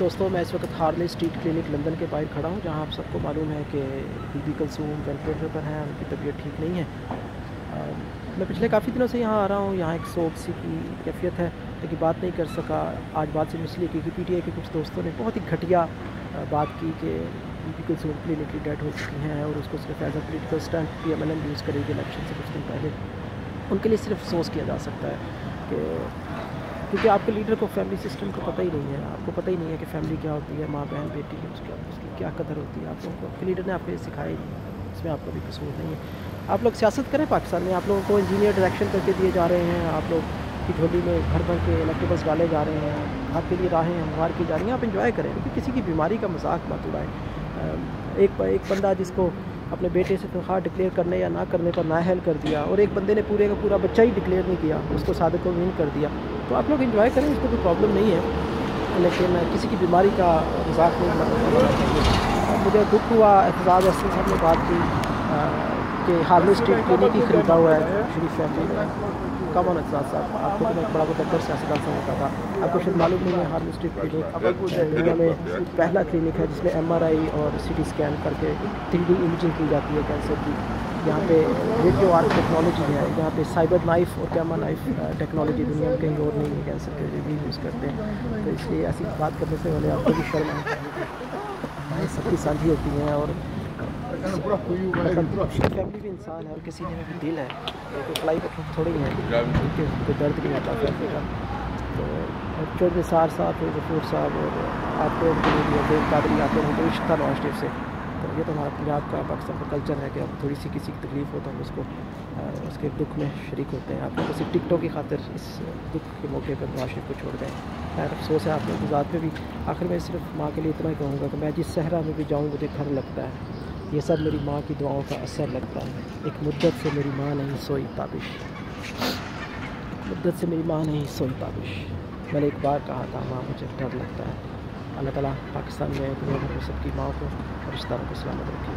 دوستوں، میں اس وقت ہارلے اسٹریٹ کلینک لندن کے باہر کھڑا ہوں، جہاں آپ سب کو معلوم ہے کہ بی بی کلثوم وینٹیلیٹر پر ہیں، ان کی طبیعت ٹھیک نہیں ہے۔ میں پچھلے کافی دنوں سے یہاں آ رہا ہوں، یہاں ایک سوگ سی کی کیفیت ہے، لیکن بات نہیں کر سکا۔ آج بات صرف اس لیے کی کہ پی ٹی آئی کے کچھ دوستوں نے بہت ہی گھٹیا بات کی کہ Bibi Kulsoom clinically dead ہو چکی ہیں اور اس کو صرف as a political stunt P M L N use کرے گی الیکشن سے کچھ دن پہلے۔ ان کے لیے صرف افسوس کیا جا سکتا ہے کہ کیونکہ آپ کے لیڈر کو فیملی سسٹم کا پتہ ہی نہیں ہے، آپ کو پتہ ہی نہیں ہے کہ فیملی کیا ہوتی ہے، ماں بہن بیٹی اس کی کیا قدر ہوتی ہے۔ آپ لوگوں کو آپ کے لیڈر نے آپ کو یہ سکھایا ہی نہیں، اس میں آپ کا بھی قصور نہیں ہے۔ آپ لوگ سیاست کریں پاکستان میں، آپ لوگوں کو انجینئر ڈائریکشن کر کے دیے جا رہے ہیں، آپ لوگ کی جھولی میں گھر بھر کے الیکٹیبلس ڈالے جا رہے ہیں، آپ کے لیے راہیں ہموار کی جا رہی ہیں، آپ انجوائے کریں، لیکن کسی کی بیماری کا مذاق مت اڑائیں۔ ایک بندہ جس کو اپنے بیٹے سے تنخواہ ڈکلیئر کرنے یا نہ کرنے پر نااہل کر دیا، اور ایک بندے نے پورے کا پورا بچہ ہی ڈکلیئر نہیں کیا، اس کو صادق و امین کر دیا، تو آپ لوگ انجوائے کریں، اس کو کوئی پرابلم نہیں ہے، لیکن کسی کی بیماری کا مذاق نہیں بنانا چاہیے۔ مجھے دکھ ہوا، اعتزاز احسن صاحب نے بات کی کہ ہارلے اسٹریٹ کلینک ہی خریدا ہوا ہے شریف فیملی نے۔ کم آن اعتزاز صاحب، آپ کو تو میں بڑا مقدر سیاستدان سمجھتا تھا، آپ کو شاید معلوم نہیں ہے ہارلے اسٹریٹ کلینک دنیا میں پہلا کلینک ہے جس میں ایم آر آئی اور سی ٹی اسکین کر کے 3D امیجنگ کی جاتی ہے کینسر کی۔ یہاں پہ ریڈیو آرٹ ٹیکنالوجی ہے، یہاں پہ سائبر نائف اور کیما نائف ٹیکنالوجی دنیا میں کہیں اور نہیں ہے، کینسر کے لیے بھی یوز کرتے ہیں، تو اس لیے ایسی بات کرنے سے پہلے آپ کو بھی شرم آنا چاہیے کہ سب کی سانجھی ہوتی ہیں، اور فیملی بھی انسان ہے اور کسی میں بھی دل ہے، کوئی فلائی پر تھوڑی ہے کہ کوئی درد نہیں ہوتا فیملی کا۔ تو چود نثار صاحب، غفور صاحب اور آپ لوگ دین قادری آتے ہیں، تو رشتہ نواز شریف سے، تو یہ تو ہمارا پنجاب کا پاکستان کا کلچر ہے کہ اب تھوڑی سی کسی کی تکلیف ہو تو ہم اس کو اس کے دکھ میں شریک ہوتے ہیں۔ آپ لوگ صرف ٹک ٹاک کی خاطر اس دکھ کے موقع پر نواز شریف کو چھوڑ دیں، خیر افسوس ہے آپ لوگوں کی ذات پہ بھی۔ آخر میں صرف ماں کے لیے اتنا ہی کہوں گا کہ میں جس صحرا میں بھی جاؤں مجھے گھر لگتا ہے، یہ سب میری ماں کی دعاؤں کا اثر لگتا ہے، ایک مدت سے میری ماں نہیں سوئی تابش، مدت سے میری ماں نہیں سوئی تابش، میں نے ایک بار کہا تھا ماں مجھے ڈر لگتا ہے۔ اللہ تعالیٰ پاکستان میں دنیا بھر میں سب کی ماں کو اور رشتہ داروں کو سلامت رکھے۔